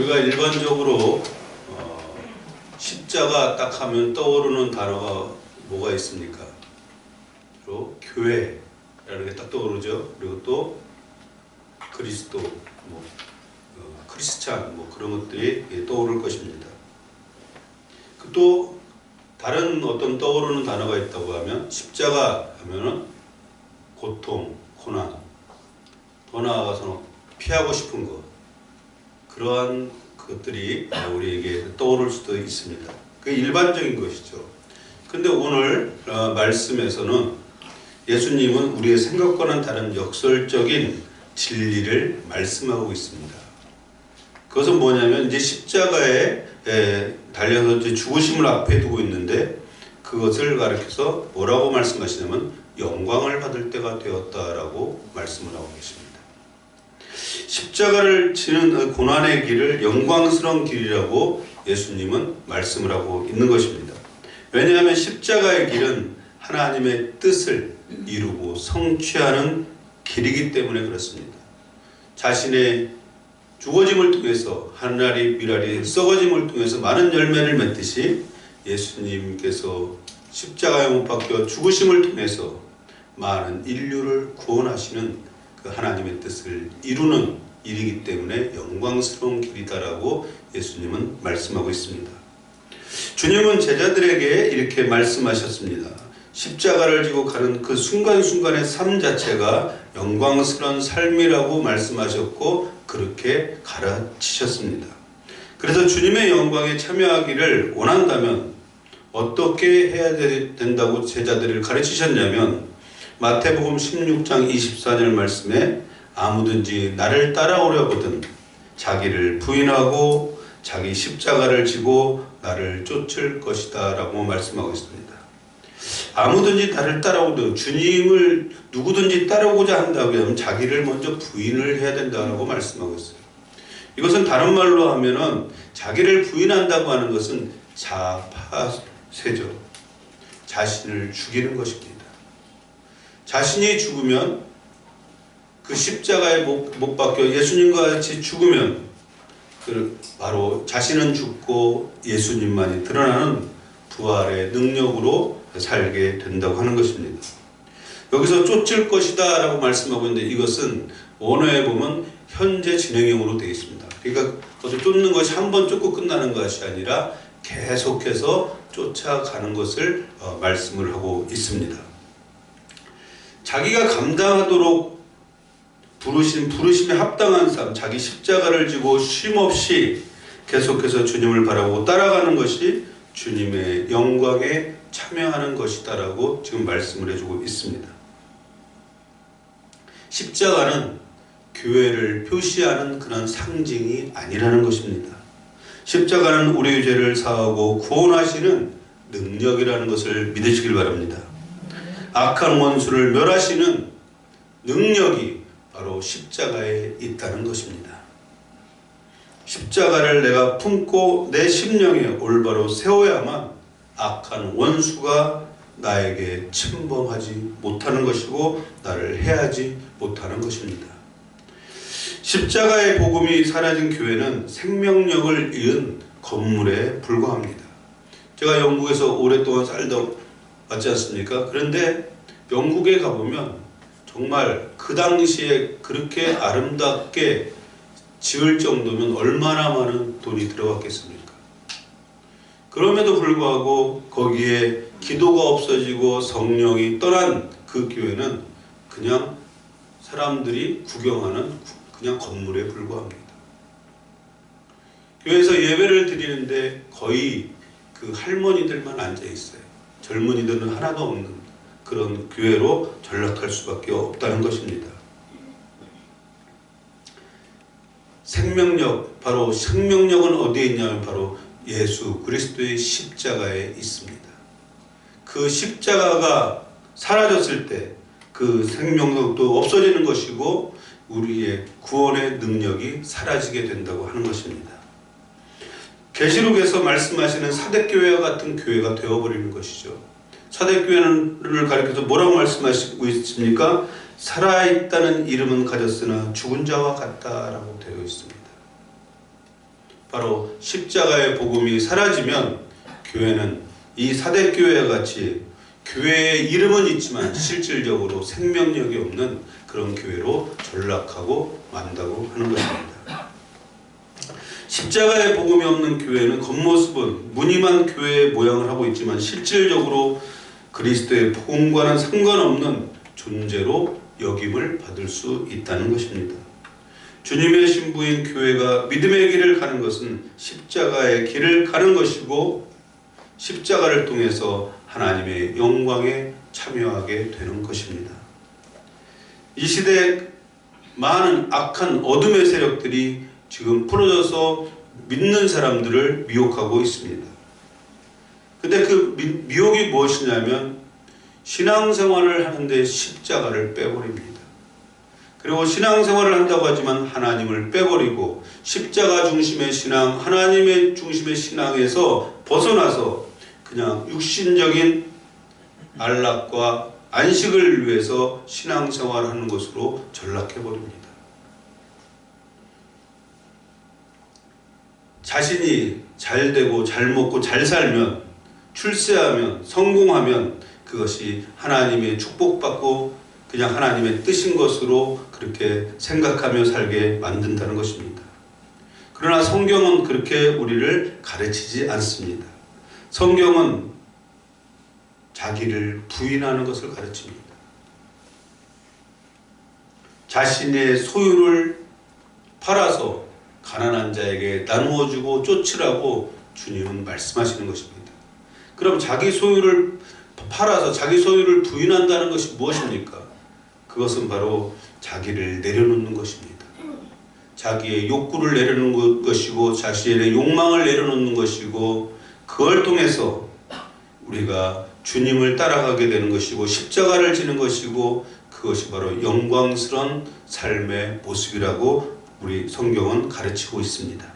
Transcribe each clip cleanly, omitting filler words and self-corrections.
우리가 일반적으로 십자가 딱 하면 떠오르는 단어가 뭐가 있습니까? 바로 교회라는 게 딱 떠오르죠. 그리고 또 그리스도, 크리스찬 그런 것들이 떠오를 것입니다. 또 다른 어떤 떠오르는 단어가 있다고 하면 십자가 하면은 고통, 고난, 더 나아가서 피하고 싶은 것, 그러한 것들이 우리에게 떠오를 수도 있습니다. 그게 일반적인 것이죠. 근데 오늘 말씀에서는 예수님은 우리의 생각과는 다른 역설적인 진리를 말씀하고 있습니다. 그것은 뭐냐면 이제 십자가에 달려서 이제 죽으심을 앞에 두고 있는데 그것을 가리켜서 뭐라고 말씀하시냐면 영광을 받을 때가 되었다라고 말씀을 하고 계십니다. 십자가를 지는 고난의 길을 영광스러운 길이라고 예수님은 말씀을 하고 있는 것입니다. 왜냐하면 십자가의 길은 하나님의 뜻을 이루고 성취하는 길이기 때문에 그렇습니다. 자신의 죽어짐을 통해서 한 알이 밀알이 썩어짐을 통해서 많은 열매를 맺듯이 예수님께서 십자가에 못 박혀 죽으심을 통해서 많은 인류를 구원하시는 그 하나님의 뜻을 이루는 일이기 때문에 영광스러운 길이다라고 예수님은 말씀하고 있습니다. 주님은 제자들에게 이렇게 말씀하셨습니다. 십자가를 지고 가는 그 순간순간의 삶 자체가 영광스러운 삶이라고 말씀하셨고 그렇게 가르치셨습니다. 그래서 주님의 영광에 참여하기를 원한다면 어떻게 해야 된다고 제자들을 가르치셨냐면 마태복음 16장 24절 말씀에 아무든지 나를 따라오려거든 자기를 부인하고 자기 십자가를 지고 나를 쫓을 것이다 라고 말씀하고 있습니다. 아무든지 나를 따라오든 주님을 누구든지 따라오고자 한다고 하면 자기를 먼저 부인을 해야 된다고 말씀하고 있어요. 이것은 다른 말로 하면은 자기를 부인한다고 하는 것은 자파세죠. 자신을 죽이는 것입니다. 자신이 죽으면 그 십자가에 못 박혀 예수님과 같이 죽으면 바로 자신은 죽고 예수님만이 드러나는 부활의 능력으로 살게 된다고 하는 것입니다. 여기서 쫓을 것이다 라고 말씀하고 있는데 이것은 원어에 보면 현재 진행형으로 되어 있습니다. 그러니까 그것을 쫓는 것이 한 번 쫓고 끝나는 것이 아니라 계속해서 쫓아가는 것을 말씀을 하고 있습니다. 자기가 감당하도록 부르심에 합당한 삶, 자기 십자가를 지고 쉼없이 계속해서 주님을 바라보고 따라가는 것이 주님의 영광에 참여하는 것이다 라고 지금 말씀을 해주고 있습니다. 십자가는 교회를 표시하는 그런 상징이 아니라는 것입니다. 십자가는 우리의 죄를 사하고 구원하시는 능력이라는 것을 믿으시길 바랍니다. 악한 원수를 멸하시는 능력이 바로 십자가에 있다는 것입니다. 십자가를 내가 품고 내 심령에 올바로 세워야만 악한 원수가 나에게 침범하지 못하는 것이고 나를 해하지 못하는 것입니다. 십자가의 복음이 사라진 교회는 생명력을 잃은 건물에 불과합니다. 제가 영국에서 오랫동안 살다 왔지 않습니까? 그런데 영국에 가보면 정말 그 당시에 그렇게 아름답게 지을 정도면 얼마나 많은 돈이 들어갔겠습니까? 그럼에도 불구하고 거기에 기도가 없어지고 성령이 떠난 그 교회는 그냥 사람들이 구경하는 그냥 건물에 불과합니다. 교회에서 예배를 드리는데 거의 그 할머니들만 앉아 있어요. 젊은이들은 하나도 없는 그런 교회로 전락할 수밖에 없다는 것입니다. 생명력, 바로 생명력은 어디에 있냐면 바로 예수 그리스도의 십자가에 있습니다. 그 십자가가 사라졌을 때 그 생명력도 없어지는 것이고 우리의 구원의 능력이 사라지게 된다고 하는 것입니다. 계시록에서 말씀하시는 사대교회와 같은 교회가 되어버리는 것이죠. 사대교회를 가리켜서 뭐라고 말씀하시고 있습니까? 살아있다는 이름은 가졌으나 죽은 자와 같다라고 되어 있습니다. 바로 십자가의 복음이 사라지면 교회는 이 사대교회와 같이 교회의 이름은 있지만 실질적으로 생명력이 없는 그런 교회로 전락하고 만다고 하는 것입니다. 십자가의 복음이 없는 교회는 겉모습은 무늬만 교회의 모양을 하고 있지만 실질적으로 그리스도의 복음과는 상관없는 존재로 여김을 받을 수 있다는 것입니다. 주님의 신부인 교회가 믿음의 길을 가는 것은 십자가의 길을 가는 것이고 십자가를 통해서 하나님의 영광에 참여하게 되는 것입니다. 이 시대에 많은 악한 어둠의 세력들이 지금 풀어져서 믿는 사람들을 미혹하고 있습니다. 근데 그 미혹이 무엇이냐면 신앙생활을 하는데 십자가를 빼버립니다. 그리고 신앙생활을 한다고 하지만 하나님을 빼버리고 십자가 중심의 신앙, 하나님의 중심의 신앙에서 벗어나서 그냥 육신적인 안락과 안식을 위해서 신앙생활을 하는 것으로 전락해버립니다. 자신이 잘 되고 잘 먹고 잘 살면, 출세하면, 성공하면 그것이 하나님의 축복받고 그냥 하나님의 뜻인 것으로 그렇게 생각하며 살게 만든다는 것입니다. 그러나 성경은 그렇게 우리를 가르치지 않습니다. 성경은 자기를 부인하는 것을 가르칩니다. 자신의 소유를 팔아서 가난한 자에게 나누어 주고 쫓으라고 주님은 말씀하시는 것입니다. 그럼 자기 소유를 팔아서 자기 소유를 부인한다는 것이 무엇입니까? 그것은 바로 자기를 내려놓는 것입니다. 자기의 욕구를 내려놓는 것이고 자신의 욕망을 내려놓는 것이고 그걸 통해서 우리가 주님을 따라가게 되는 것이고 십자가를 지는 것이고 그것이 바로 영광스러운 삶의 모습이라고 우리 성경은 가르치고 있습니다.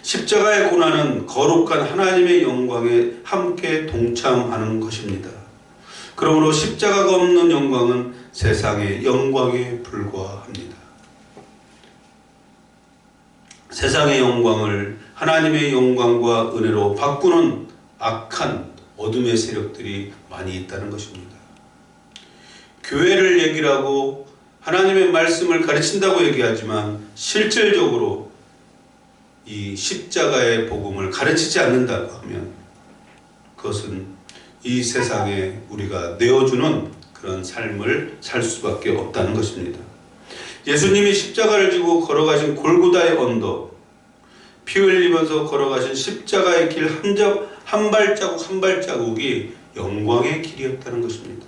십자가의 고난은 거룩한 하나님의 영광에 함께 동참하는 것입니다. 그러므로 십자가가 없는 영광은 세상의 영광에 불과합니다. 세상의 영광을 하나님의 영광과 은혜로 바꾸는 악한 어둠의 세력들이 많이 있다는 것입니다. 교회를 얘기를 하고 하나님의 말씀을 가르친다고 얘기하지만 실질적으로 이 십자가의 복음을 가르치지 않는다고 하면 그것은 이 세상에 우리가 내어주는 그런 삶을 살 수밖에 없다는 것입니다. 예수님이 십자가를 지고 걸어가신 골고다의 언덕, 피 흘리면서 걸어가신 십자가의 길 한 발자국 한 발자국이 영광의 길이었다는 것입니다.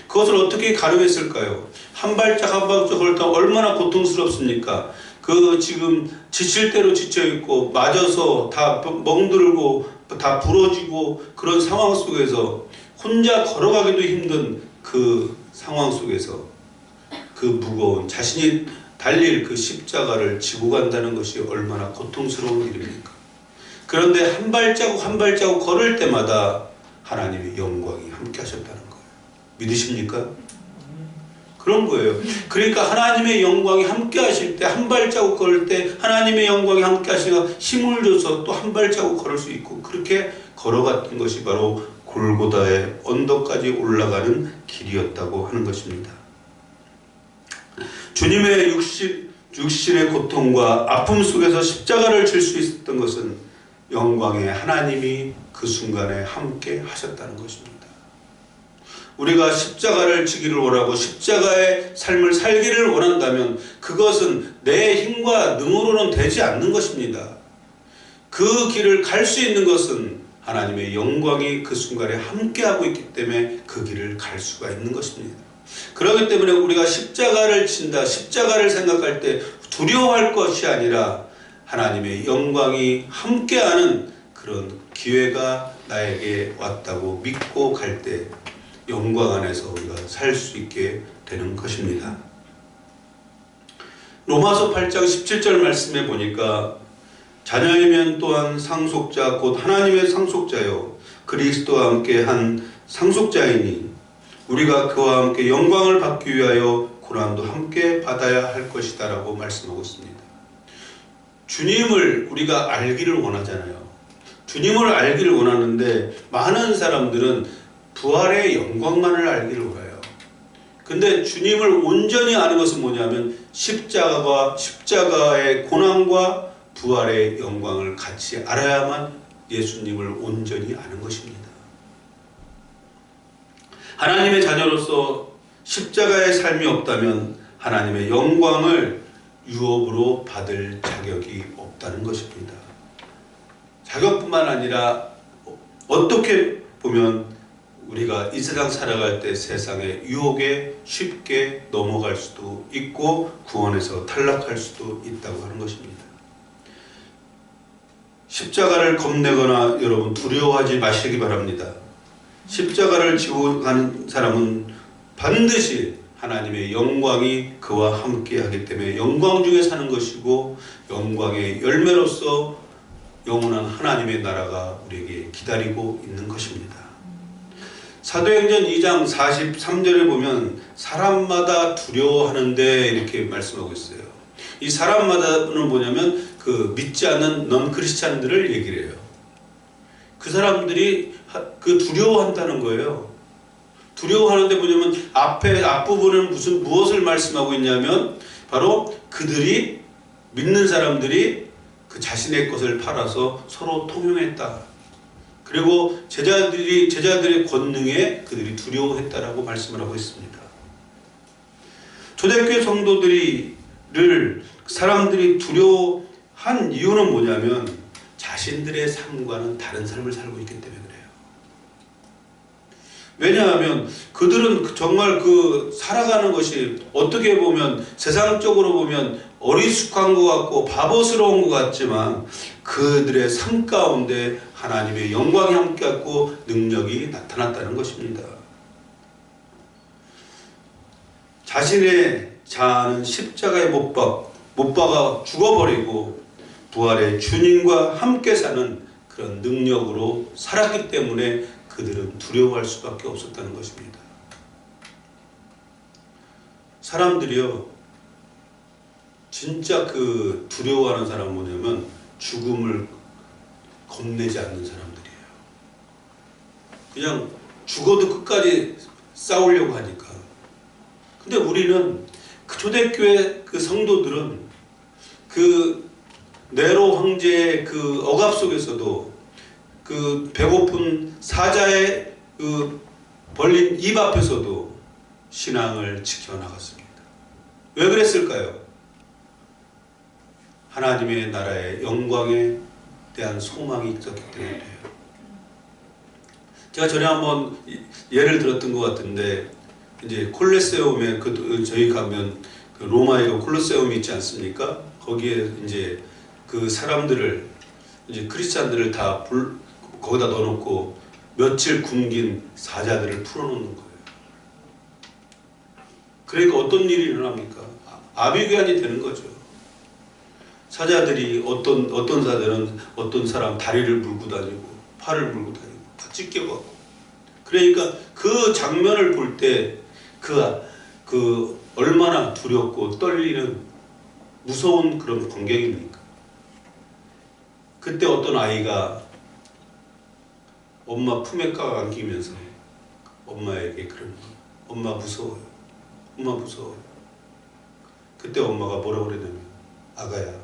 그것을 어떻게 가늠했을까요? 한 발짝 한 발짝 걸을 때 얼마나 고통스럽습니까? 그 지금 지칠 대로 지쳐있고 맞아서 다 멍들고 다 부러지고 그런 상황 속에서 혼자 걸어가기도 힘든 그 상황 속에서 그 무거운 자신이 달릴 그 십자가를 지고 간다는 것이 얼마나 고통스러운 일입니까? 그런데 한 발자국 한 발자국 걸을 때마다 하나님의 영광이 함께 하셨다는 거예요. 믿으십니까? 그런 거예요. 그러니까 하나님의 영광이 함께 하실 때 한 발자국 걸을 때 하나님의 영광이 함께 하시니까 힘을 줘서 또 한 발자국 걸을 수 있고 그렇게 걸어갔던 것이 바로 골고다의 언덕까지 올라가는 길이었다고 하는 것입니다. 주님의 육신의 고통과 아픔 속에서 십자가를 질 수 있었던 것은 영광의 하나님이 그 순간에 함께 하셨다는 것입니다. 우리가 십자가를 지기를 원하고 십자가의 삶을 살기를 원한다면 그것은 내 힘과 능으로는 되지 않는 것입니다. 그 길을 갈 수 있는 것은 하나님의 영광이 그 순간에 함께하고 있기 때문에 그 길을 갈 수가 있는 것입니다. 그렇기 때문에 우리가 십자가를 진다, 십자가를 생각할 때 두려워할 것이 아니라 하나님의 영광이 함께하는 그런 기회가 나에게 왔다고 믿고 갈 때 영광 안에서 우리가 살 수 있게 되는 것입니다. 로마서 8장 17절 말씀에 보니까 자녀이면 또한 상속자 곧 하나님의 상속자요 그리스도와 함께 한 상속자이니 우리가 그와 함께 영광을 받기 위하여 고난도 함께 받아야 할 것이다 라고 말씀하고 있습니다. 주님을 우리가 알기를 원하잖아요. 주님을 알기를 원하는데 많은 사람들은 부활의 영광만을 알기를 원해요. 근데 주님을 온전히 아는 것은 뭐냐면 십자가의 고난과 부활의 영광을 같이 알아야만 예수님을 온전히 아는 것입니다. 하나님의 자녀로서 십자가의 삶이 없다면 하나님의 영광을 유업으로 받을 자격이 없다는 것입니다. 자격뿐만 아니라 어떻게 보면 우리가 이 세상 살아갈 때 세상의 유혹에 쉽게 넘어갈 수도 있고 구원에서 탈락할 수도 있다고 하는 것입니다. 십자가를 겁내거나 여러분 두려워하지 마시기 바랍니다. 십자가를 지고 가는 사람은 반드시 하나님의 영광이 그와 함께 하기 때문에 영광 중에 사는 것이고 영광의 열매로서 영원한 하나님의 나라가 우리에게 기다리고 있는 것입니다. 사도행전 2장 43절에 보면 사람마다 두려워하는데 이렇게 말씀하고 있어요. 이 사람마다는 뭐냐면 그 믿지 않는 non-크리스찬들을 얘기를 해요. 그 사람들이 그 두려워한다는 거예요. 두려워하는데 뭐냐면 앞부분은 무엇을 말씀하고 있냐면 바로 그들이 믿는 사람들이 그 자신의 것을 팔아서 서로 통용했다. 그리고 제자들의 권능에 그들이 두려워했다라고 말씀을 하고 있습니다. 초대교회 성도들을 사람들이 두려워한 이유는 뭐냐면 자신들의 삶과는 다른 삶을 살고 있기 때문에 그래요. 왜냐하면 그들은 정말 그 살아가는 것이 어떻게 보면 세상적으로 보면 어리숙한 것 같고 바보스러운 것 같지만 그들의 삶 가운데 하나님의 영광이 함께하고 능력이 나타났다는 것입니다. 자신의 자아는 십자가에 못 박아 죽어버리고 부활의 주님과 함께 사는 그런 능력으로 살았기 때문에 그들은 두려워할 수밖에 없었다는 것입니다. 사람들이요, 진짜 그 두려워하는 사람은 뭐냐면 죽음을 겁내지 않는 사람들이에요. 그냥 죽어도 끝까지 싸우려고 하니까. 근데 우리는 그 초대교회 그 성도들은 그 네로 황제의 그 억압 속에서도 그 배고픈 사자의 그 벌린 입 앞에서도 신앙을 지켜나갔습니다. 왜 그랬을까요? 하나님의 나라의 영광에 대한 소망이 있었기 때문이에요. 제가 전에 한번 예를 들었던 것 같은데 이제 콜로세움에 저희 가면 그 로마에 콜로세움이 있지 않습니까? 거기에 이제 그 사람들을 이제 크리스찬들을 다 거기다 넣어놓고 며칠 굶긴 사자들을 풀어놓는 거예요. 그러니까 어떤 일이 일어납니까? 아비규환이 되는 거죠. 사자들이 어떤 사자는 어떤 사람 다리를 물고 다니고 팔을 물고 다니고 다 찢겨가고. 그러니까 그 장면을 볼 때 그 얼마나 두렵고 떨리는 무서운 그런 광경입니까? 그때 어떤 아이가 엄마 품에 안기면서 엄마에게 그러는 거예요. 엄마 무서워요. 엄마 무서워요. 그때 엄마가 뭐라고 그러냐면 아가야,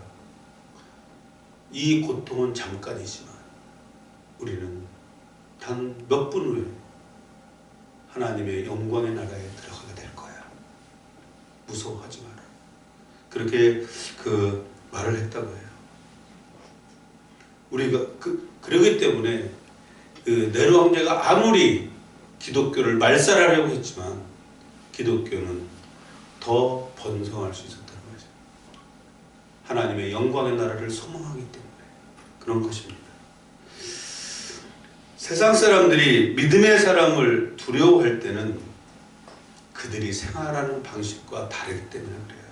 이 고통은 잠깐이지만 우리는 단 몇 분 후에 하나님의 영광의 나라에 들어가게 될 거야. 무서워하지 마라. 그렇게 그 말을 했다고 해요. 우리가 그러기 때문에 그 네로 황제가 아무리 기독교를 말살하려고 했지만 기독교는 더 번성할 수 있었다는 거죠. 하나님의 영광의 나라를 소망하기 때문에 그런 것입니다. 세상 사람들이 믿음의 사람을 두려워할 때는 그들이 생활하는 방식과 다르기 때문에 그래요.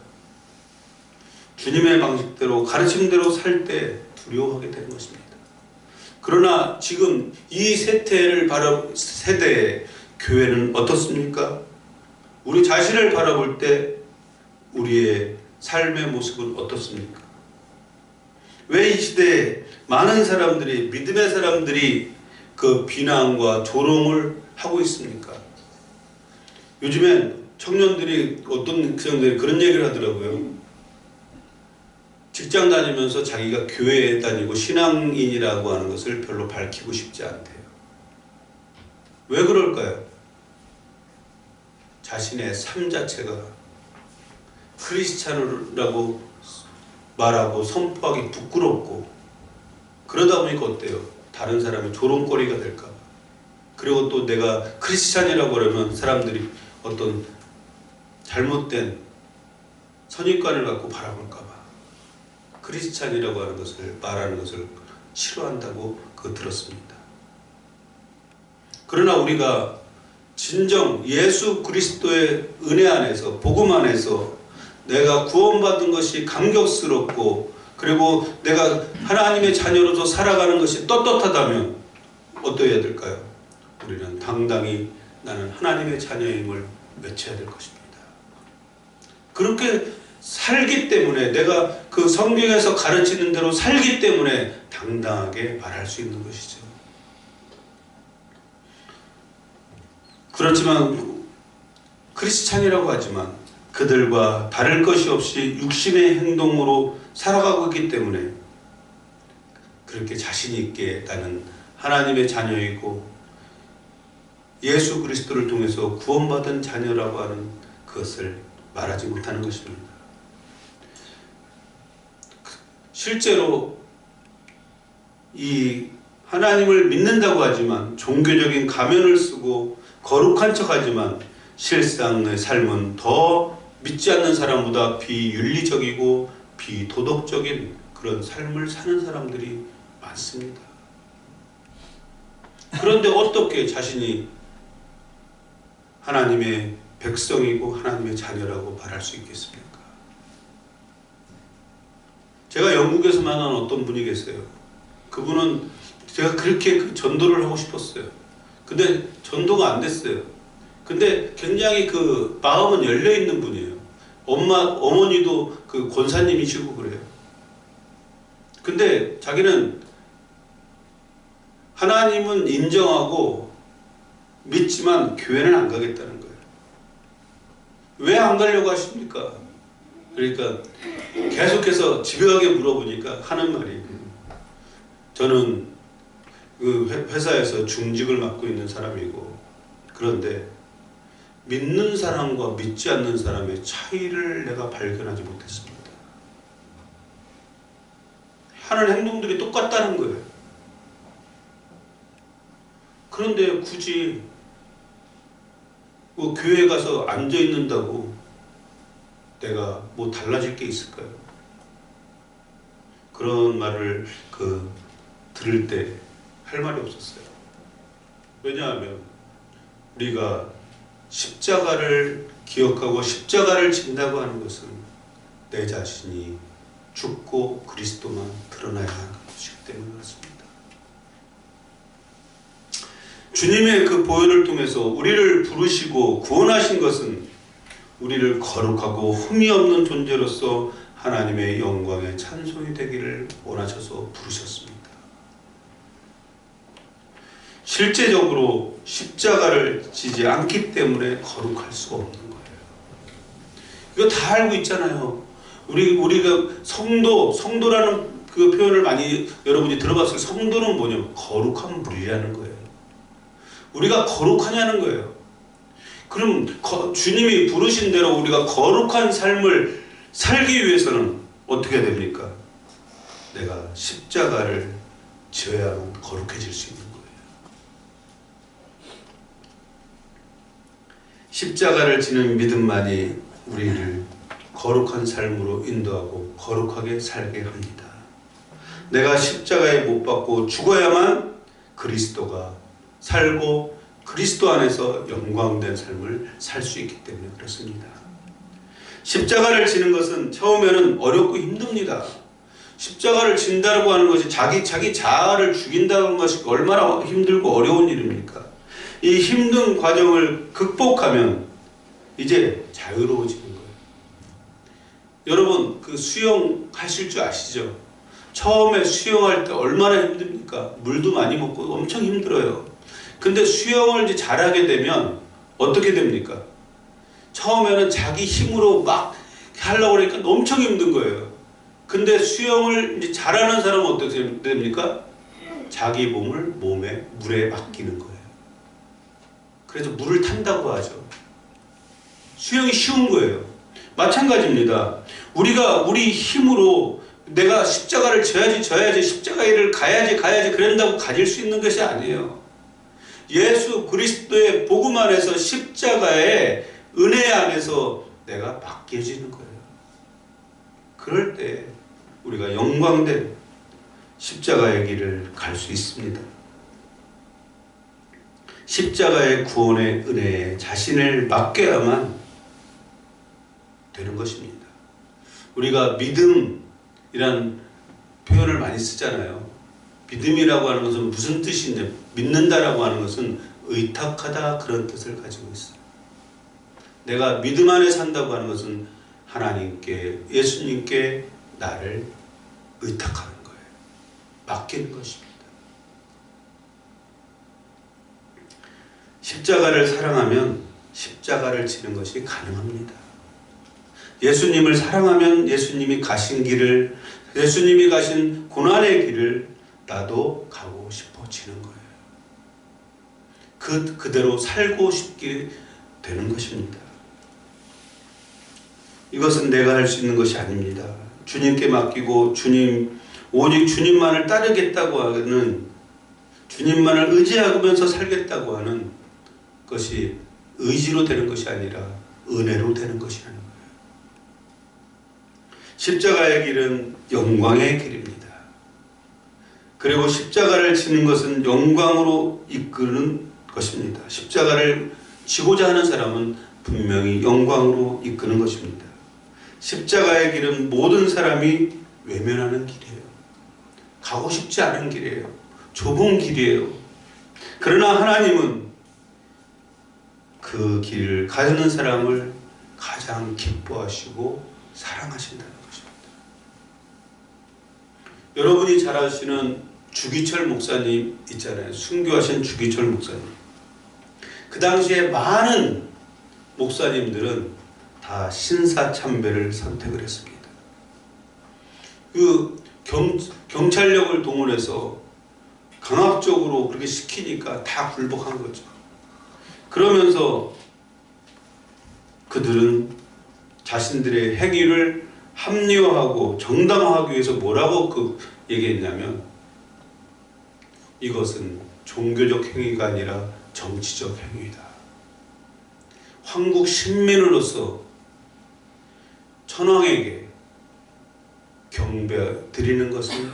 주님의 방식대로 가르침대로 살 때 두려워하게 되는 것입니다. 그러나 지금 이 세대의 교회는 어떻습니까? 우리 자신을 바라볼 때 우리의 삶의 모습은 어떻습니까? 왜 이 시대에 많은 사람들이, 믿음의 사람들이 그 비난과 조롱을 하고 있습니까? 요즘엔 청년들이, 어떤 청년들이 그런 얘기를 하더라고요. 직장 다니면서 자기가 교회에 다니고 신앙인이라고 하는 것을 별로 밝히고 싶지 않대요. 왜 그럴까요? 자신의 삶 자체가 크리스찬이라고 말하고 선포하기 부끄럽고, 그러다 보니까 어때요? 다른 사람의 조롱거리가 될까 봐. 그리고 또 내가 크리스찬이라고 그러면 사람들이 어떤 잘못된 선입관을 갖고 바라볼까 봐 크리스찬이라고 하는 것을 말하는 것을 싫어한다고 들었습니다. 그러나 우리가 진정 예수 그리스도의 은혜 안에서, 복음 안에서 내가 구원받은 것이 감격스럽고, 그리고 내가 하나님의 자녀로서 살아가는 것이 떳떳하다면 어떠해야 될까요? 우리는 당당히 나는 하나님의 자녀임을 외쳐야 될 것입니다. 그렇게 살기 때문에, 내가 그 성경에서 가르치는 대로 살기 때문에 당당하게 말할 수 있는 것이죠. 그렇지만 크리스찬이라고 하지만 그들과 다를 것이 없이 육신의 행동으로 살아가고 있기 때문에 그렇게 자신 있게 나는 하나님의 자녀이고 예수 그리스도를 통해서 구원받은 자녀라고 하는 그것을 말하지 못하는 것입니다. 실제로 이 하나님을 믿는다고 하지만 종교적인 가면을 쓰고 거룩한 척하지만 실상의 삶은 더 믿지 않는 사람보다 비윤리적이고 비도덕적인 그런 삶을 사는 사람들이 많습니다. 그런데 어떻게 자신이 하나님의 백성이고 하나님의 자녀라고 말할 수 있겠습니까? 제가 영국에서 만난 어떤 분이 계세요. 그분은 제가 그렇게 전도를 하고 싶었어요. 근데 전도가 안 됐어요. 근데 굉장히 그 마음은 열려있는 분이에요. 어머니도 그 권사님이시고 그래요. 근데 자기는 하나님은 인정하고 믿지만 교회는 안 가겠다는 거예요. 왜 안 가려고 하십니까? 그러니까 계속해서 집요하게 물어보니까 하는 말이, 저는 그 회사에서 중직을 맡고 있는 사람이고, 그런데 믿는 사람과 믿지 않는 사람의 차이를 내가 발견하지 못했습니다. 하는 행동들이 똑같다는 거예요. 그런데 굳이 뭐 교회 가서 앉아 있는다고 내가 뭐 달라질 게 있을까요? 그런 말을 들을 때 할 말이 없었어요. 왜냐하면 우리가 십자가를 기억하고 십자가를 진다고 하는 것은 내 자신이 죽고 그리스도만 드러나야 하는 것이기 때문에 그렇습니다. 주님의 그 보혈을 통해서 우리를 부르시고 구원하신 것은 우리를 거룩하고 흠이 없는 존재로서 하나님의 영광에 찬송이 되기를 원하셔서 부르셨습니다. 실제적으로 십자가를 지지 않기 때문에 거룩할 수가 없는 거예요. 이거 다 알고 있잖아요. 우리가 성도라는 그 표현을 많이 여러분이 들어봤어요. 성도는 뭐냐? 거룩한 무리라는 거예요. 우리가 거룩하냐는 거예요. 그럼 주님이 부르신 대로 우리가 거룩한 삶을 살기 위해서는 어떻게 해야 됩니까? 내가 십자가를 지어야만 거룩해질 수 있는 거예요. 십자가를 지는 믿음만이 우리를 거룩한 삶으로 인도하고 거룩하게 살게 합니다. 내가 십자가에 못 박고 죽어야만 그리스도가 살고 그리스도 안에서 영광된 삶을 살 수 있기 때문에 그렇습니다. 십자가를 지는 것은 처음에는 어렵고 힘듭니다. 십자가를 진다고 하는 것이 자기 자아를 죽인다는 것이 얼마나 힘들고 어려운 일입니까? 이 힘든 과정을 극복하면 이제 자유로워지는 거예요. 여러분, 그 수영 하실 줄 아시죠? 처음에 수영할 때 얼마나 힘듭니까? 물도 많이 먹고 엄청 힘들어요. 근데 수영을 이제 잘하게 되면 어떻게 됩니까? 처음에는 자기 힘으로 막 하려고 그러니까 엄청 힘든 거예요. 근데 수영을 이제 잘하는 사람은 어떻게 됩니까? 자기 몸에 물에 맡기는 거예요. 그래서 물을 탄다고 하죠. 수영이 쉬운 거예요. 마찬가지입니다. 우리가 우리 힘으로 내가 십자가를 져야지 십자가의 일을 가야지 그런다고 가질 수 있는 것이 아니에요. 예수 그리스도의 복음 안에서 십자가의 은혜 안에서 내가 맡겨지는 거예요. 그럴 때 우리가 영광된 십자가의 길을 갈 수 있습니다. 십자가의 구원의 은혜에 자신을 맡겨야만 되는 것입니다. 우리가 믿음이란 표현을 많이 쓰잖아요. 믿음이라고 하는 것은 무슨 뜻인지, 믿는다라고 하는 것은 의탁하다 그런 뜻을 가지고 있어요. 내가 믿음 안에 산다고 하는 것은 하나님께, 예수님께 나를 의탁하는 거예요. 맡기는 것입니다. 십자가를 사랑하면 십자가를 지는 것이 가능합니다. 예수님을 사랑하면 예수님이 가신 길을, 예수님이 가신 고난의 길을 나도 가고 싶어지는 거예요. 그대로 살고 싶게 되는 것입니다. 이것은 내가 할 수 있는 것이 아닙니다. 주님께 맡기고 오직 주님만을 따르겠다고 하는, 주님만을 의지하면서 살겠다고 하는 것이 의지로 되는 것이 아니라 은혜로 되는 것이라는 거예요. 십자가의 길은 영광의 길입니다. 그리고 십자가를 지는 것은 영광으로 이끄는 것입니다. 십자가를 지고자 하는 사람은 분명히 영광으로 이끄는 것입니다. 십자가의 길은 모든 사람이 외면하는 길이에요. 가고 싶지 않은 길이에요. 좁은 길이에요. 그러나 하나님은 그 길을 가는 사람을 가장 기뻐하시고 사랑하신다는 것입니다. 여러분이 잘 아시는 주기철 목사님 있잖아요. 순교하신 주기철 목사님. 그 당시에 많은 목사님들은 다 신사참배를 선택을 했습니다. 그 경찰력을 동원해서 강압적으로 그렇게 시키니까 다 굴복한 거죠. 그러면서 그들은 자신들의 행위를 합리화하고 정당화하기 위해서 뭐라고 얘기했냐면, 이것은 종교적 행위가 아니라 정치적 행위다. 황국 신민으로서 천황에게 경배 드리는 것은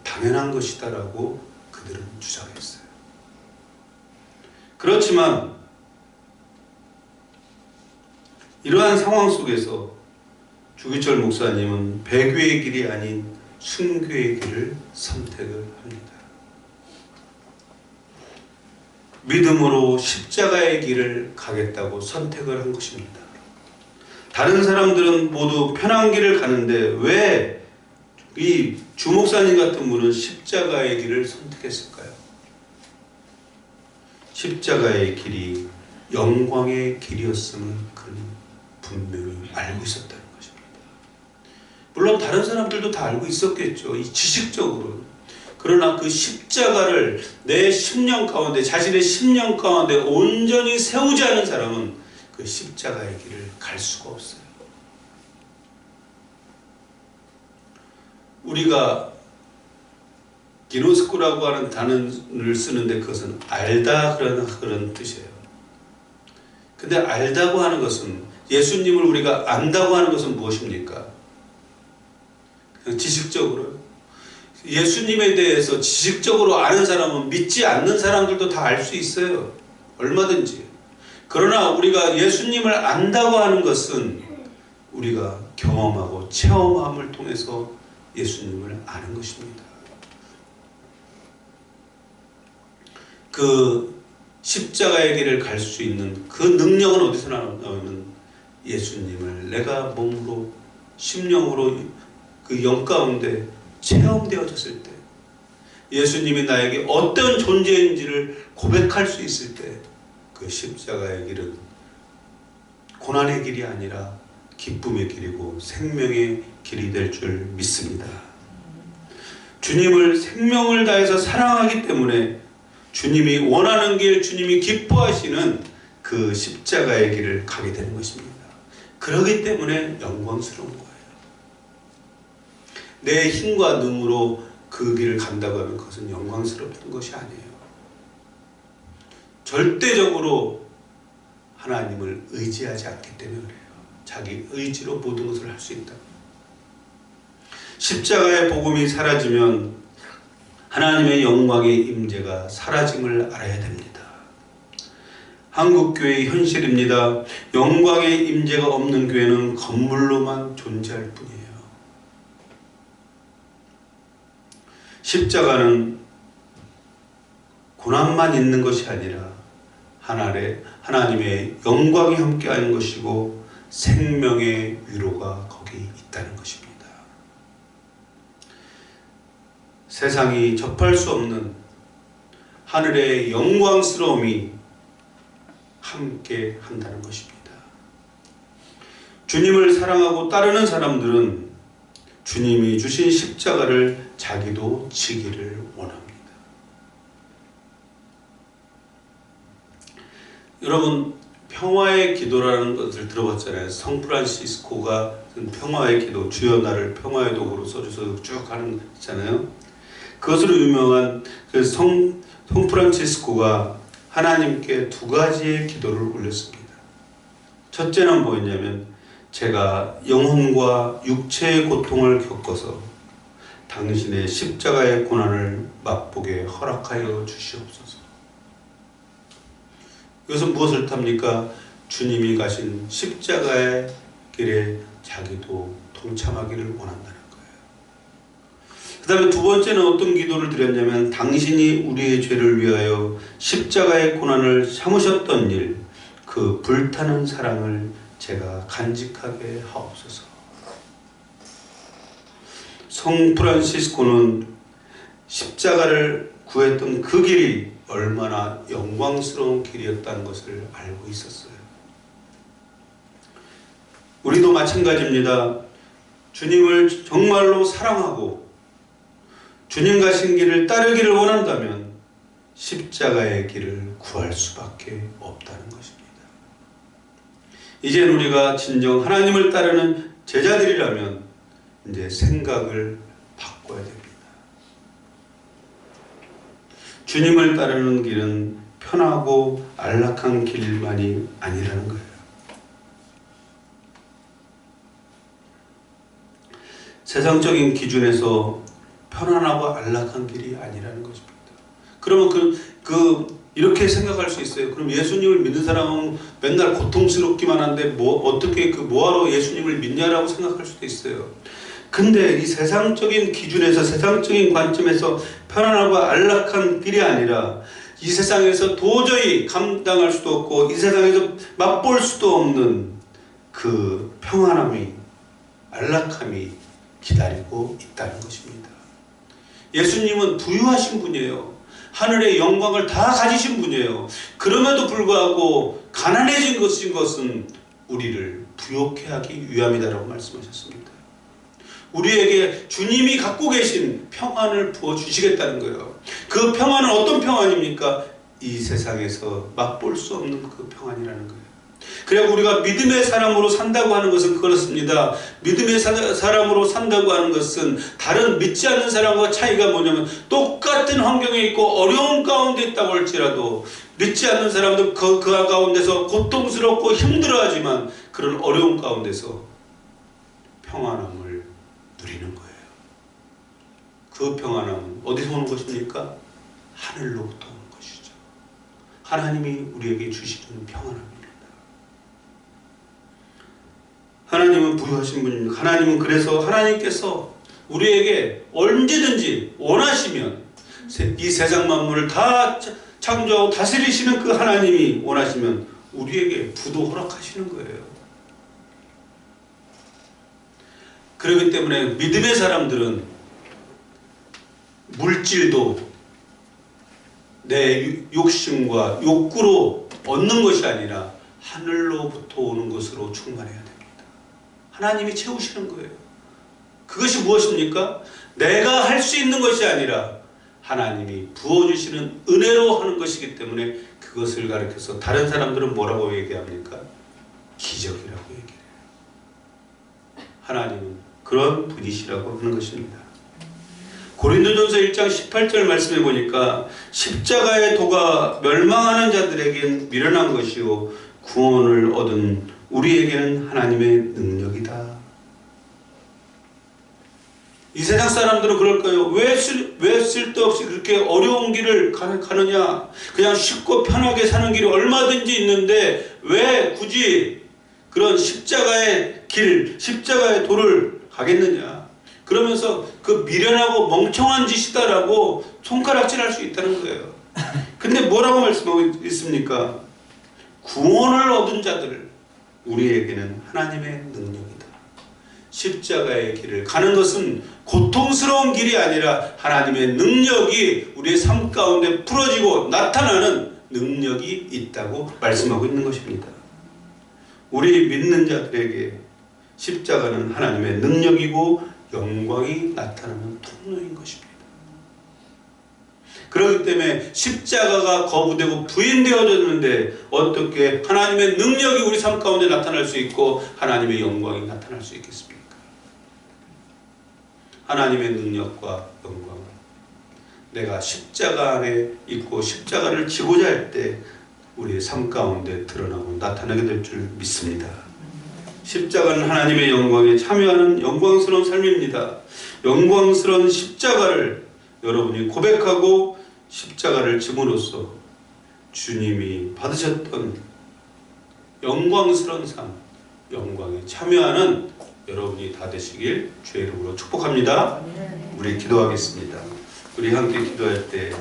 당연한 것이다라고 그들은 주장했어요. 그렇지만 이러한 상황 속에서 주기철 목사님은 배교의 길이 아닌 순교의 길을 선택을 합니다. 믿음으로 십자가의 길을 가겠다고 선택을 한 것입니다. 다른 사람들은 모두 편한 길을 가는데 왜 이 주목사님 같은 분은 십자가의 길을 선택했을까요? 십자가의 길이 영광의 길이었음을 그는 분명히 알고 있었다는 것입니다. 물론 다른 사람들도 다 알고 있었겠죠. 이 지식적으로. 그러나 그 십자가를 내 심령 가운데, 자신의 심령 가운데 온전히 세우지 않은 사람은 그 십자가의 길을 갈 수가 없어요. 우리가 기노스코라고 하는 단어를 쓰는데 그것은 알다 그런 뜻이에요. 근데 알다고 하는 것은, 예수님을 우리가 안다고 하는 것은 무엇입니까? 그냥 지식적으로요. 예수님에 대해서 지식적으로 아는 사람은 믿지 않는 사람들도 다 알 수 있어요. 얼마든지. 그러나 우리가 예수님을 안다고 하는 것은 우리가 경험하고 체험함을 통해서 예수님을 아는 것입니다. 그 십자가의 길을 갈 수 있는 그 능력은 어디서 나오냐면, 예수님을 내가 몸으로 심령으로 그 영 가운데 체험되어졌을 때, 예수님이 나에게 어떤 존재인지를 고백할 수 있을 때, 그 십자가의 길은 고난의 길이 아니라 기쁨의 길이고 생명의 길이 될 줄 믿습니다. 주님을 생명을 다해서 사랑하기 때문에 주님이 원하는 길, 주님이 기뻐하시는 그 십자가의 길을 가게 되는 것입니다. 그렇기 때문에 영광스러운 거예요. 내 힘과 능으로 그 길을 간다고 하면 그것은 영광스럽다는 것이 아니에요. 절대적으로 하나님을 의지하지 않기 때문에 그래요. 자기 의지로 모든 것을 할 수 있다. 십자가의 복음이 사라지면 하나님의 영광의 임재가 사라짐을 알아야 됩니다. 한국교회의 현실입니다. 영광의 임재가 없는 교회는 건물로만 존재할 뿐이에요. 십자가는 고난만 있는 것이 아니라 하나님의 영광이 함께하는 것이고 생명의 위로가 거기 있다는 것입니다. 세상이 접할 수 없는 하늘의 영광스러움이 함께 한다는 것입니다. 주님을 사랑하고 따르는 사람들은 주님이 주신 십자가를 자기도 지기를 원합니다. 여러분, 평화의 기도라는 것을 들어봤잖아요. 성 프란시스코가 평화의 기도, 주여 나를 평화의 도구로 써줘서 쭉 하는 거잖아요. 그것으로 유명한 그 성 프란시스코가 하나님께 두 가지의 기도를 올렸습니다. 첫째는 뭐였냐면, 제가 영혼과 육체의 고통을 겪어서 당신의 십자가의 고난을 맛보게 허락하여 주시옵소서. 이것은 무엇을 탑니까? 주님이 가신 십자가의 길에 자기도 동참하기를 원한다는 거예요. 그 다음에 두 번째는 어떤 기도를 드렸냐면, 당신이 우리의 죄를 위하여 십자가의 고난을 참으셨던 일, 그 불타는 사랑을 제가 간직하게 하옵소서. 성 프란시스코는 십자가를 구했던 그 길이 얼마나 영광스러운 길이었다는 것을 알고 있었어요. 우리도 마찬가지입니다. 주님을 정말로 사랑하고 주님 가신 길을 따르기를 원한다면 십자가의 길을 구할 수밖에 없다는 것입니다. 이젠 우리가 진정 하나님을 따르는 제자들이라면 이제 생각을 바꿔야 됩니다. 주님을 따르는 길은 편하고 안락한 길만이 아니라는 거예요. 세상적인 기준에서 편안하고 안락한 길이 아니라는 것입니다. 그러면 이렇게 생각할 수 있어요. 그럼 예수님을 믿는 사람은 맨날 고통스럽기만 한데 어떻게 뭐하러 예수님을 믿냐라고 생각할 수도 있어요. 근데 이 세상적인 기준에서, 세상적인 관점에서 편안하고 안락한 길이 아니라 이 세상에서 도저히 감당할 수도 없고 이 세상에서 맛볼 수도 없는 그 평안함이, 안락함이 기다리고 있다는 것입니다. 예수님은 부유하신 분이에요. 하늘의 영광을 다 가지신 분이에요. 그럼에도 불구하고 가난해진 것은 우리를 부욕해 하기 위함이다라고 말씀하셨습니다. 우리에게 주님이 갖고 계신 평안을 부어주시겠다는 거예요. 그 평안은 어떤 평안입니까? 이 세상에서 맛볼 수 없는 그 평안이라는 거예요. 그리고 우리가 믿음의 사람으로 산다고 하는 것은 그렇습니다. 믿음의 사람으로 산다고 하는 것은 다른 믿지 않는 사람과 차이가 뭐냐면, 똑같은 환경에 있고 어려운 가운데 있다고 할지라도 믿지 않는 사람도 그 가운데서 고통스럽고 힘들어하지만 그런 어려운 가운데서 평안함을 누리는 거예요. 그 평안함은 어디서 오는 것입니까? 하늘로부터 오는 것이죠. 하나님이 우리에게 주시는 평안함입니다. 하나님은 부유하신 분입니다. 하나님은 그래서 하나님께서 우리에게 언제든지 원하시면 이 세상 만물을 다 창조하고 다스리시는 그 하나님이 원하시면 우리에게 부도 허락하시는 거예요. 그렇기 때문에 믿음의 사람들은 물질도 내 욕심과 욕구로 얻는 것이 아니라 하늘로부터 오는 것으로 충만해야 됩니다. 하나님이 채우시는 거예요. 그것이 무엇입니까? 내가 할 수 있는 것이 아니라 하나님이 부어주시는 은혜로 하는 것이기 때문에 그것을 가리켜서 다른 사람들은 뭐라고 얘기합니까? 기적이라고 얘기해요. 하나님은 그런 분이시라고 하는 것입니다. 고린도전서 1장 18절 말씀해 보니까 십자가의 도가 멸망하는 자들에겐 미련한 것이요 구원을 얻은 우리에게는 하나님의 능력이다. 이 세상 사람들은 그럴까요? 왜 쓸데없이 그렇게 어려운 길을 가느냐? 그냥 쉽고 편하게 사는 길이 얼마든지 있는데 왜 굳이 그런 십자가의 길, 십자가의 도를 가겠느냐? 그러면서 그 미련하고 멍청한 짓이다라고 손가락질할 수 있다는 거예요. 근데 뭐라고 말씀하고 있습니까? 구원을 얻은 자들, 우리에게는 하나님의 능력이다. 십자가의 길을 가는 것은 고통스러운 길이 아니라 하나님의 능력이 우리의 삶 가운데 풀어지고 나타나는 능력이 있다고 말씀하고 있는 것입니다. 우리 믿는 자들에게 십자가는 하나님의 능력이고 영광이 나타나는 통로인 것입니다. 그렇기 때문에 십자가가 거부되고 부인되어졌는데 어떻게 하나님의 능력이 우리 삶 가운데 나타날 수 있고 하나님의 영광이 나타날 수 있겠습니까? 하나님의 능력과 영광을 내가 십자가 안에 있고 십자가를 지고자 할 때 우리의 삶 가운데 드러나고 나타나게 될 줄 믿습니다. 십자가는 하나님의 영광에 참여하는 영광스러운 삶입니다. 영광스러운 십자가를 여러분이 고백하고 십자가를 짐으로써 주님이 받으셨던 영광스러운 삶, 영광에 참여하는 여러분이 다 되시길 주의 이름으로 축복합니다. 우리 기도하겠습니다. 우리 함께 기도할 때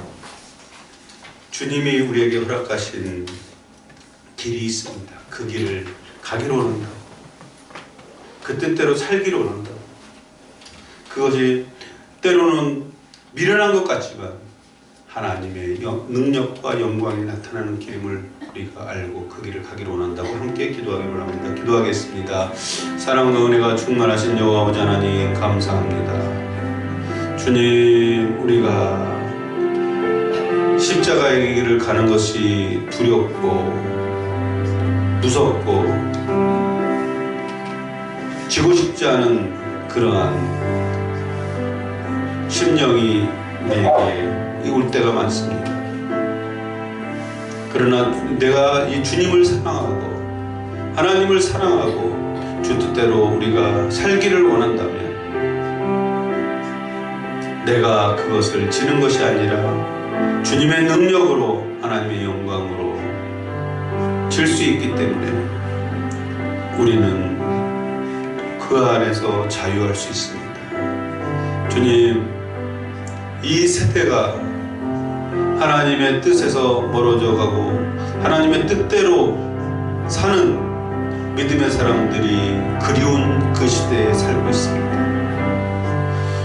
주님이 우리에게 허락하신 길이 있습니다. 그 길을 가기로 원한다고, 그 뜻대로 살기로 원한다고. 그것이 때로는 미련한 것 같지만 하나님의 능력과 영광이 나타나는 길임을 우리가 알고 그 길을 가기로 원한다고 함께 기도하기로 합니다. 기도하겠습니다. 사랑과 은혜가 충만하신 여호와 아버지 하나님 감사합니다. 주님, 우리가 십자가의 길을 가는 것이 두렵고 무섭고 지고 싶지 않은 그러한 심령이 우리에게 올 때가 많습니다. 그러나 내가 이 주님을 사랑하고 하나님을 사랑하고 주 뜻대로 우리가 살기를 원한다면 내가 그것을 지는 것이 아니라 주님의 능력으로 하나님의 영광으로 질 수 있기 때문에 우리는 그 안에서 자유할 수 있습니다. 주님, 이 세대가 하나님의 뜻에서 멀어져 가고 하나님의 뜻대로 사는 믿음의 사람들이 그리운 그 시대에 살고 있습니다.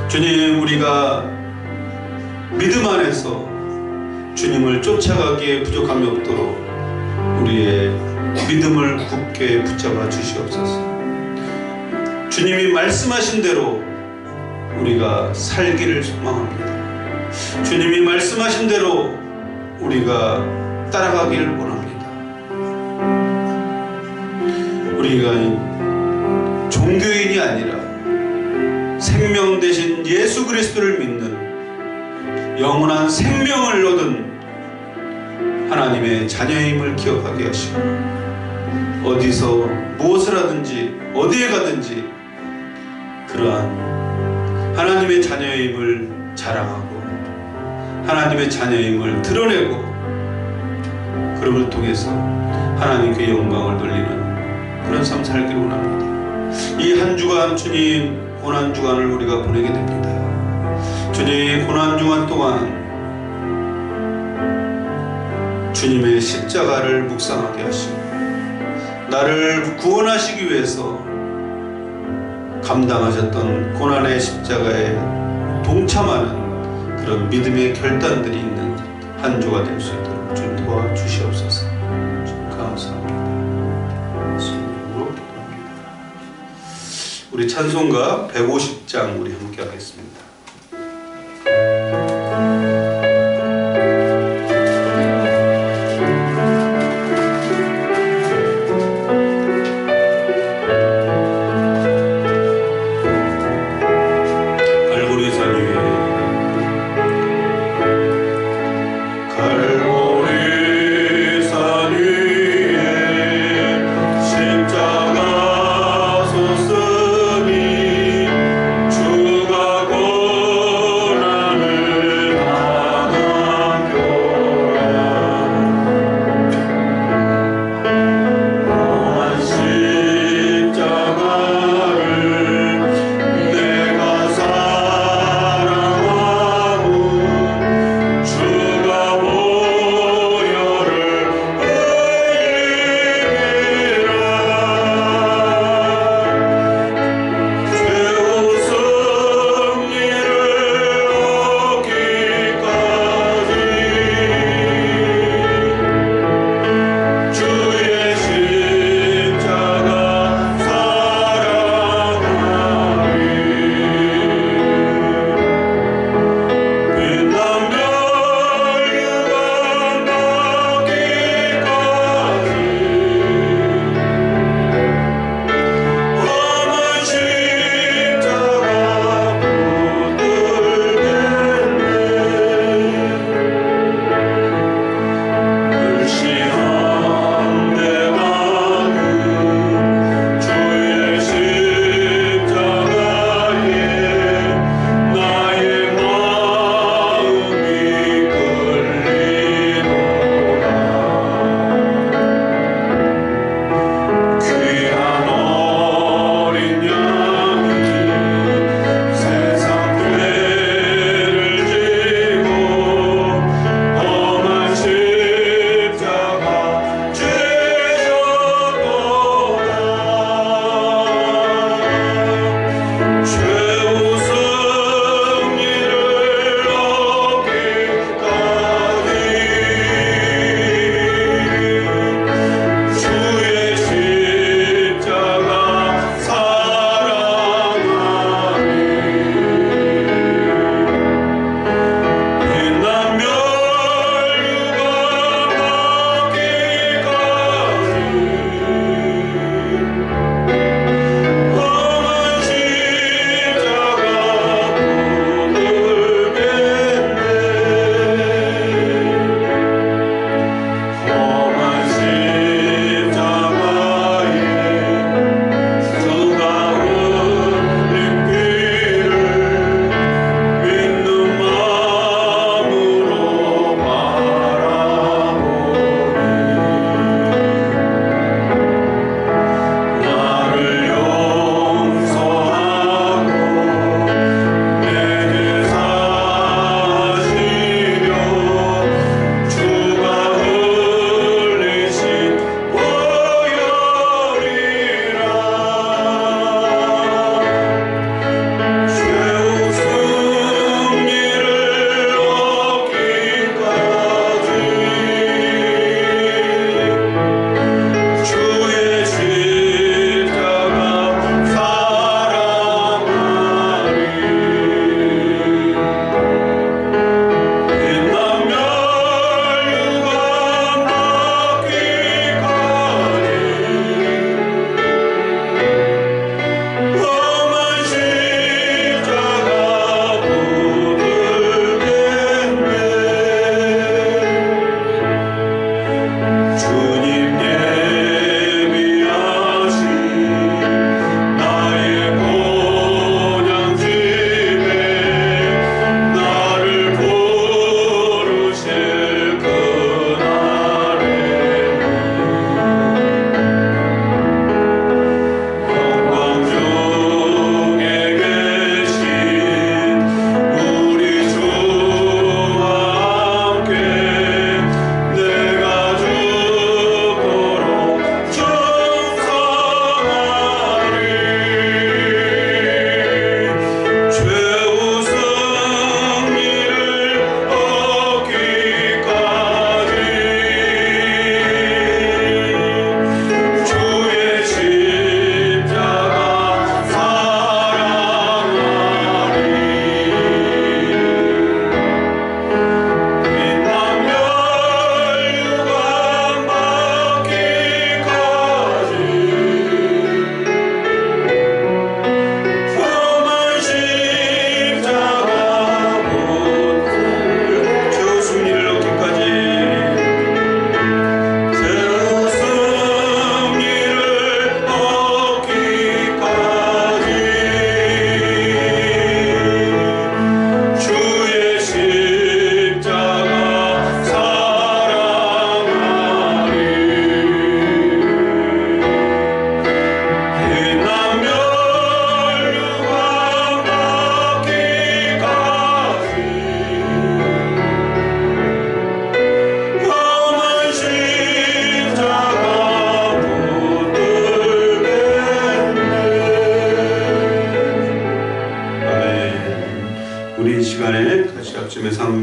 주님, 우리가 믿음 안에서 주님을 쫓아가기에 부족함이 없도록 우리의 믿음을 굳게 붙잡아 주시옵소서. 주님이 말씀하신 대로 우리가 살기를 소망합니다. 주님이 말씀하신 대로 우리가 따라가기를 원합니다. 우리가 종교인이 아니라 생명 대신 예수 그리스도를 믿는 영원한 생명을 얻은 하나님의 자녀임을 기억하게 하시고 어디서 무엇을 하든지 어디에 가든지 그러한 하나님의 자녀임을 자랑하고 하나님의 자녀임을 드러내고 그럼을 통해서 하나님께 영광을 돌리는 그런 삶 살기를 원합니다. 이 한 주간 주님 고난주간을 우리가 보내게 됩니다. 주님, 고난주간 동안 주님의 십자가를 묵상하게 하시고 나를 구원하시기 위해서 감당하셨던 고난의 십자가에 동참하는 그런 믿음의 결단들이 있는 한 주가 될 수 있도록 주님 도와주시옵소서. 주님 감사합니다. 예수님으로 기도합니다. 우리 찬송가 150장 우리 함께 하겠습니다. 십자가 솟으니 주가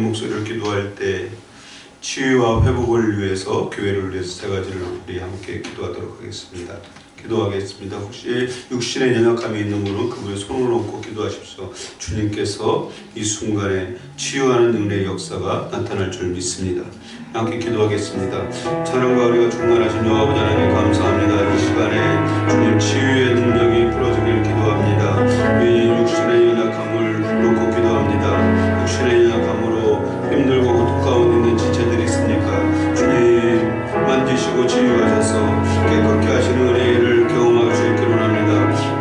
목소리로 기도할 때 치유와 회복을 위해서, 교회를 위해서 세 가지를 우리 함께 기도하도록 하겠습니다. 기도하겠습니다. 혹시 육신의 연약함이 있는 분은 그분의 손을 얹고 기도하십시오. 주님께서 이 순간에 치유하는 은혜의 역사가 나타날 줄 믿습니다. 함께 기도하겠습니다. 찬양과 우리가 충만하신 여호와 아버지 하나님 감사합니다. 이 시간에 주님 치유의 능력이 풀어지길 기도합니다. 우리 육신의 연약함을 놓고 기도합니다. 육신의 연약함으로 힘들고 고통 가운데 있는 지체들이 있습니까? 주님 만지시고 치유하셔서 깨끗게 하시는 은혜를 경험할 수 있기를 원합니다.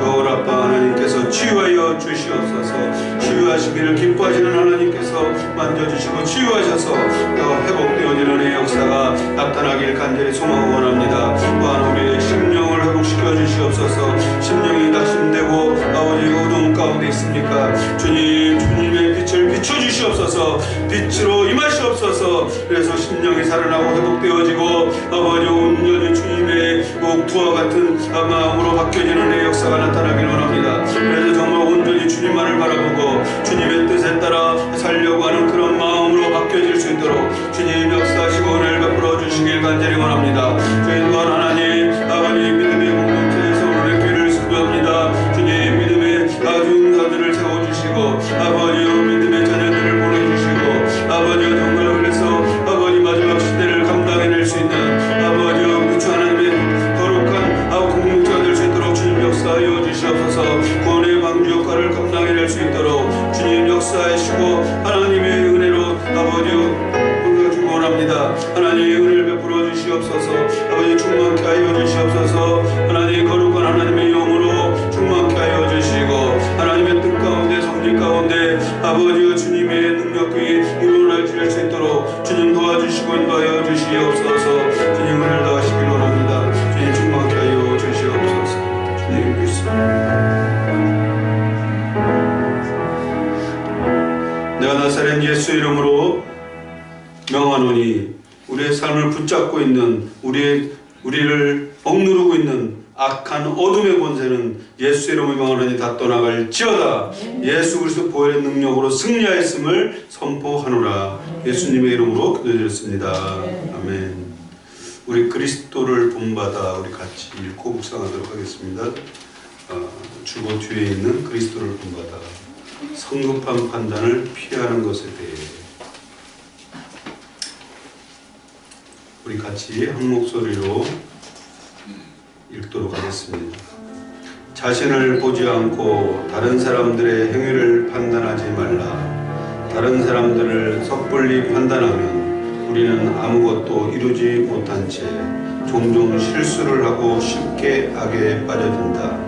여호와 아빠 하나님께서 치유하여 주시옵소서. 치유하시기를 기뻐하시는 하나님께서 만져주시고 치유하셔서 회복되어지는 은혜의 역사가 나타나길 간절히 소망하고 원합니다. 또한 우리의 심령을 회복시켜 주시옵소서. 심령이 낙심되고 아버지 어두운 가운데 있습니까? 주님의 빛을 비춰주시옵소서. 빛으로 임하시옵소서. 그래서 심령이 살아나고 회복되어지고 아버지 온전히 주님의 옥두와 같은 마음으로 바뀌어지는 내 역사가 나타나길 원합니다. 그래서 정말 온전히 주님만을 바라보고 주님의 뜻에 따라 살려고 하는 그런 마음으로 바뀌어질 수 있도록 주님 역사하시고 은혜를 베풀어 주시길 간절히 원합니다. 주님 또한 하나님 아버지 믿음의 공동체에서 오늘의 교회를 수고합니다. 주님 믿음의 중사들을 세워주시고 아버지 믿음의 자녀들을 보내주시고 아버지 정말 그래서 아버지 마지막 시대를 감당해낼 수 있는 아버지 그쵸 하나님의 거룩한 공동체가 될 수 있도록 주님 역사하여 주시옵소서. 구원의 방주 역할을 감당해낼 수 있도록 주님 역사하시고 하나님의 은혜로 아버지 우리가 축원합니다. 하나님의 은혜를 베풀어 주시옵소서. 아버지 충만케 하여 주시옵소서. 하나님 거룩한 하나님의 영으로 충만케 하여 주시고 하나님의 뜻 가운데 성질 가운데 아버지 주님의 능력이 일어날 수 있도록 주님 도와주시고 인도하여 주시옵소서. 주님 은혜를 다하시길 원합니다. 주님 충만케 하여 주시옵소서. 주님 믿습니다. 내가 나사렛 예수 이름으로 명하노니 우리의 삶을 붙잡고 있는 우리를 억누르고 있는 악한 어둠의 권세는 예수 이름으로 명하노니 다 떠나갈지어다. 예수 그리스도 보혈의 능력으로 승리하였음을 선포하노라. 예수님의 이름으로 기도드렸습니다. 아멘. 우리 그리스도를 본받아 우리 같이 읽고 묵상하도록 하겠습니다. 주보 뒤에 있는 그리스도를 본받아 성급한 판단을 피하는 것에 대해 우리 같이 한 목소리로 읽도록 하겠습니다. 자신을 보지 않고 다른 사람들의 행위를 판단하지 말라. 다른 사람들을 섣불리 판단하면 우리는 아무것도 이루지 못한 채 종종 실수를 하고 쉽게 악에 빠져든다.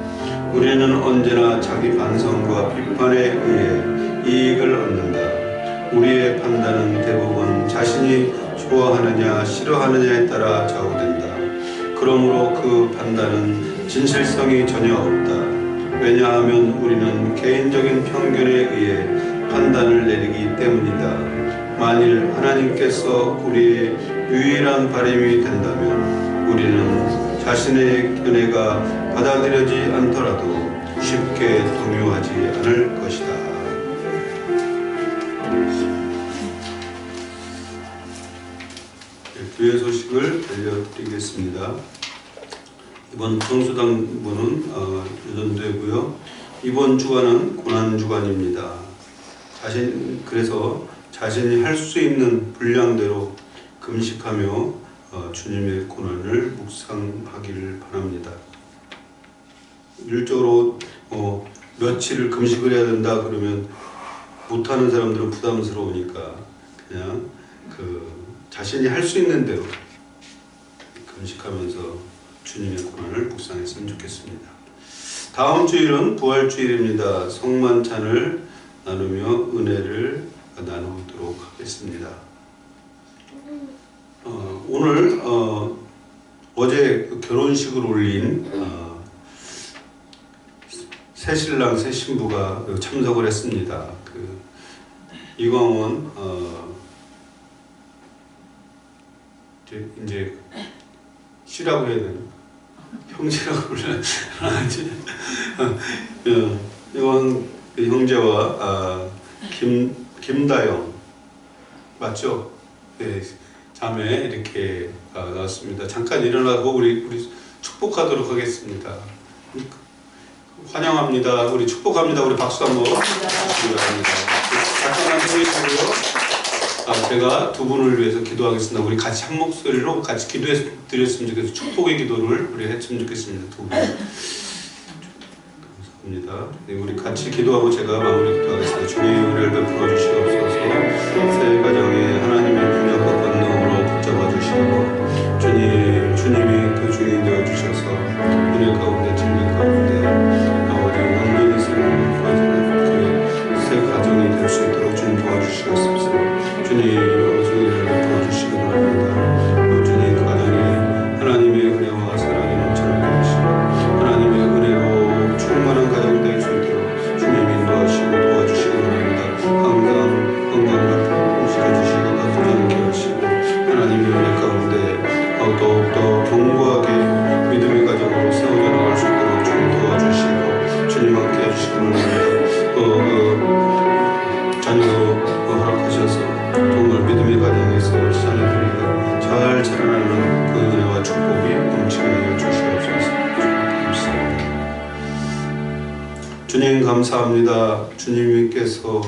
우리는 언제나 자기 반성과 비판에 의해 이익을 얻는다. 우리의 판단은 대부분 자신이 좋아하느냐 싫어하느냐에 따라 좌우된다. 그러므로 그 판단은 진실성이 전혀 없다. 왜냐하면 우리는 개인적인 편견에 의해 판단을 내리기 때문이다. 만일 하나님께서 우리의 유일한 바람이 된다면 우리는 자신의 은혜가 받아들여지 않더라도 쉽게 동요하지 않을 것이다. 교회 소식을 들려드리겠습니다. 이번 청수당부는 유전되고요. 이번 주간은 고난주간입니다. 그래서 자신이 할 수 있는 분량대로 금식하며 주님의 고난을 묵상하기를 바랍니다. 일적으로 며칠을 금식을 해야 된다 그러면 못하는 사람들은 부담스러우니까 그냥 자신이 할 수 있는 대로 금식하면서 주님의 고난을 묵상했으면 좋겠습니다. 다음 주일은 부활주일입니다. 성만찬을 나누며 은혜를 나누도록 하겠습니다. 오늘 어제 결혼식을 올린 새신랑 새신부가 참석을 했습니다. 이광원 이제 씨라고 해야 되나? 형제라고 불러야 이건 형제와 김다영 맞죠? 네, 자매 이렇게 나왔습니다. 잠깐 일어나고 우리 축복하도록 하겠습니다. 환영합니다. 우리 축복합니다. 우리 박수 한번 부탁드립니다. 잠깐만 서 계시고요. 제가 두 분을 위해서 기도하겠습니다. 우리 같이 한 목소리로 같이 기도해 드렸으면 좋겠어요. 축복의 기도를 우리 했으면 좋겠습니다. 두 분. 감사합니다. 네, 우리 같이 기도하고 제가 마무리 기도하겠습니다. 주님의 은혜를 베풀어 주시옵소서. 새 가정에 하나님의 능력과 권능으로 붙잡아 주시고 주님이 그 주인이 되어 주셔서 은혜 가운데 진리 가운데 아버지 온전히 새 가정이 될 수 있도록 주님 도와주시옵소서. 주님 은혜를 베풀어 주시기 바랍니다. 주님 그 가정에 하나님의 은혜와 사랑이 넘쳐나게 하시고 하나님의 은혜로 충만한 가정 될 수 있도록 주님 인도하시고 도와주시기 바랍니다. 항상 건강을 지켜주시고 가슴 않게 하시고 하나님의 은혜 가운데 더욱더 견고하게 믿음의 가정으로 세워져 나갈 수 있도록 주님 도와주시고 주님 함께 해주시기 바랍니다. 자녀도 허락하셔서 정말 믿음의 가정에서 자녀들이 잘 자라나는 그 은혜와 축복이 넘치게 하여 주시옵소서. 감사합니다. 주님 감사합니다. 주님께서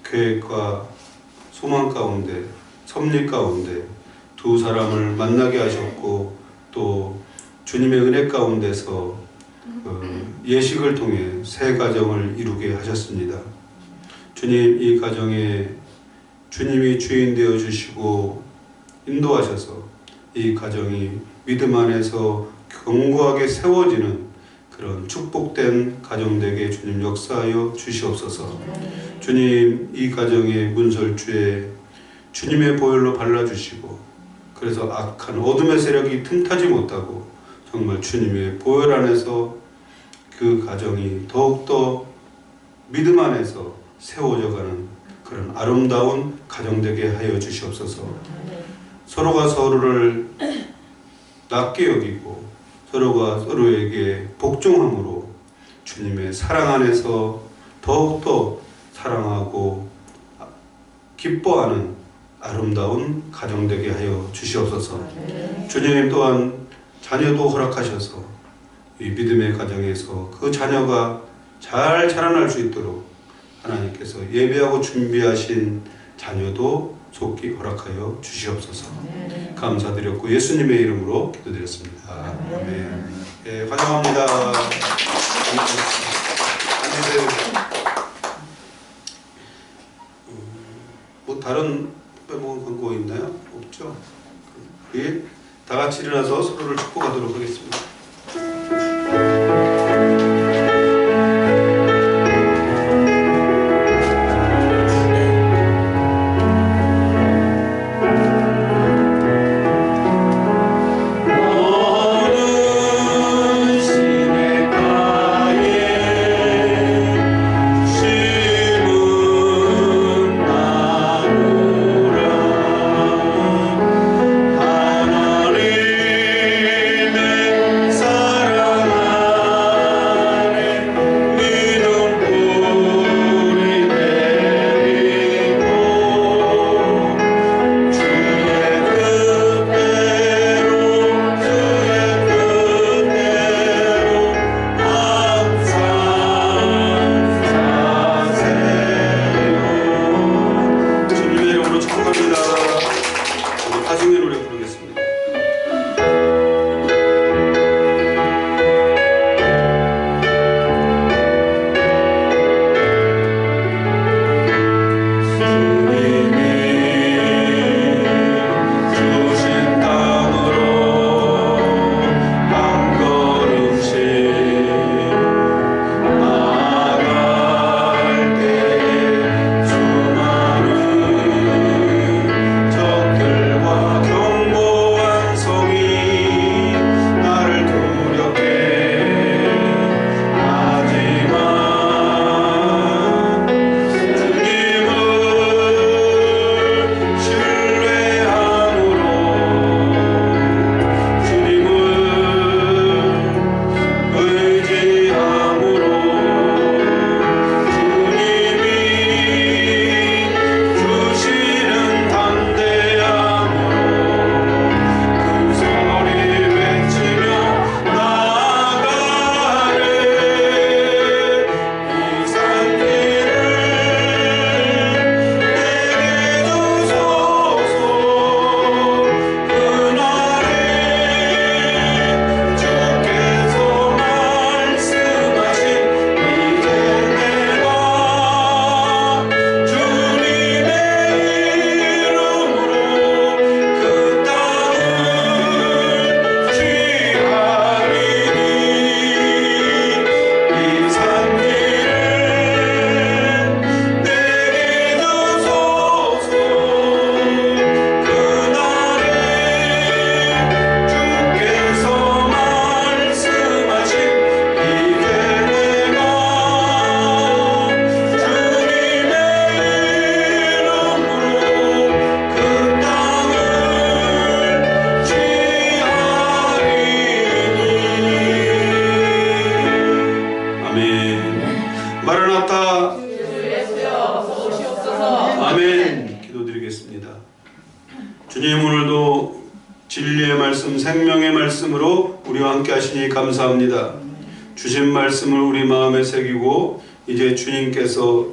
계획과 소망 가운데 섭리 가운데 두 사람을 만나게 하셨고 또 주님의 은혜 가운데서 예식을 통해 새 가정을 이루게 하셨습니다. 주님 이 가정에 주님이 주인 되어 주시고 인도하셔서 이 가정이 믿음 안에서 견고하게 세워지는 그런 축복된 가정 되게 주님 역사하여 주시옵소서. 주님 이 가정의 문설주에 주님의 보혈로 발라주시고 그래서 악한 어둠의 세력이 틈타지 못하고 정말 주님의 보혈 안에서 그 가정이 더욱더 믿음 안에서 세워져가는 그런 아름다운 가정 되게 하여 주시옵소서. 서로가 서로를 낮게 여기고 서로가 서로에게 복종함으로 주님의 사랑 안에서 더욱더 사랑하고 기뻐하는 아름다운 가정 되게 하여 주시옵소서. 주님 또한 자녀도 허락하셔서 이 믿음의 가정에서 그 자녀가 잘 자라날 수 있도록 하나님께서 예배하고 준비하신 자녀도 속히 허락하여 주시옵소서. 감사드렸고 예수님의 이름으로 기도드렸습니다. 아멘. 예, 환영합니다. 뭐 다른 빼먹은 광고 있나요? 없죠? 예, 다 같이 일어나서 서로를 축복하도록 하겠습니다. 어느 시내 마라나타. 주 예수여 어서 오시옵소서. 아멘. 기도드리겠습니다. 주님, 오늘도 진리의 말씀, 생명의 말씀으로 우리와 함께 하시니 감사합니다. 주신 말씀을 우리 마음에 새기고 이제 주님께서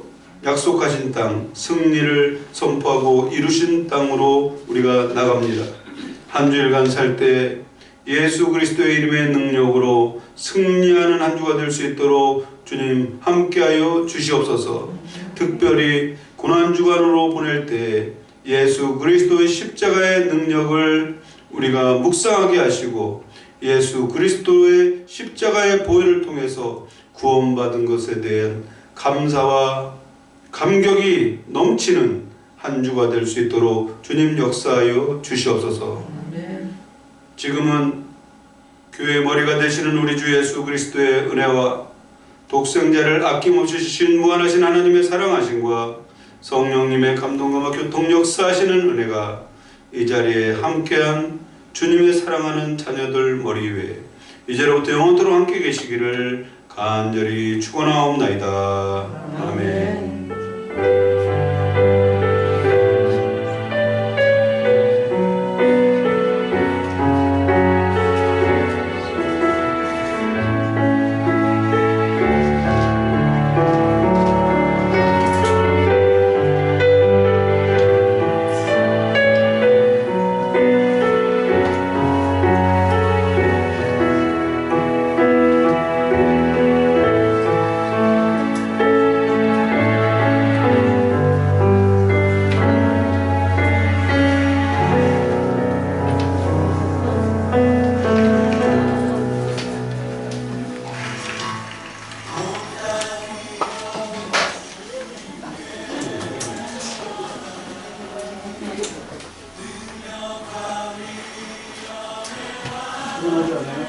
약속하신 땅, 승리를 선포하고 이루신 땅으로 우리가 나갑니다. 한 주일간 살 때 예수 그리스도의 이름의 능력으로 승리하는 한 주가 될 수 있도록 주님 함께하여 주시옵소서. 특별히 고난주간으로 보낼 때 예수 그리스도의 십자가의 능력을 우리가 묵상하게 하시고 예수 그리스도의 십자가의 보혈을 통해서 구원받은 것에 대한 감사와 감격이 넘치는 한 주가 될 수 있도록 주님 역사하여 주시옵소서. 지금은 교회의 머리가 되시는 우리 주 예수 그리스도의 은혜와 독생자를 아낌없이 주신 무한하신 하나님의 사랑하심과 성령님의 감동과 교통 역사하시는 은혜가 이 자리에 함께한 주님의 사랑하는 자녀들 머리 위에 이제로부터 영원토록 함께 계시기를 간절히 축원하옵나이다. 아멘. 하지 않아요?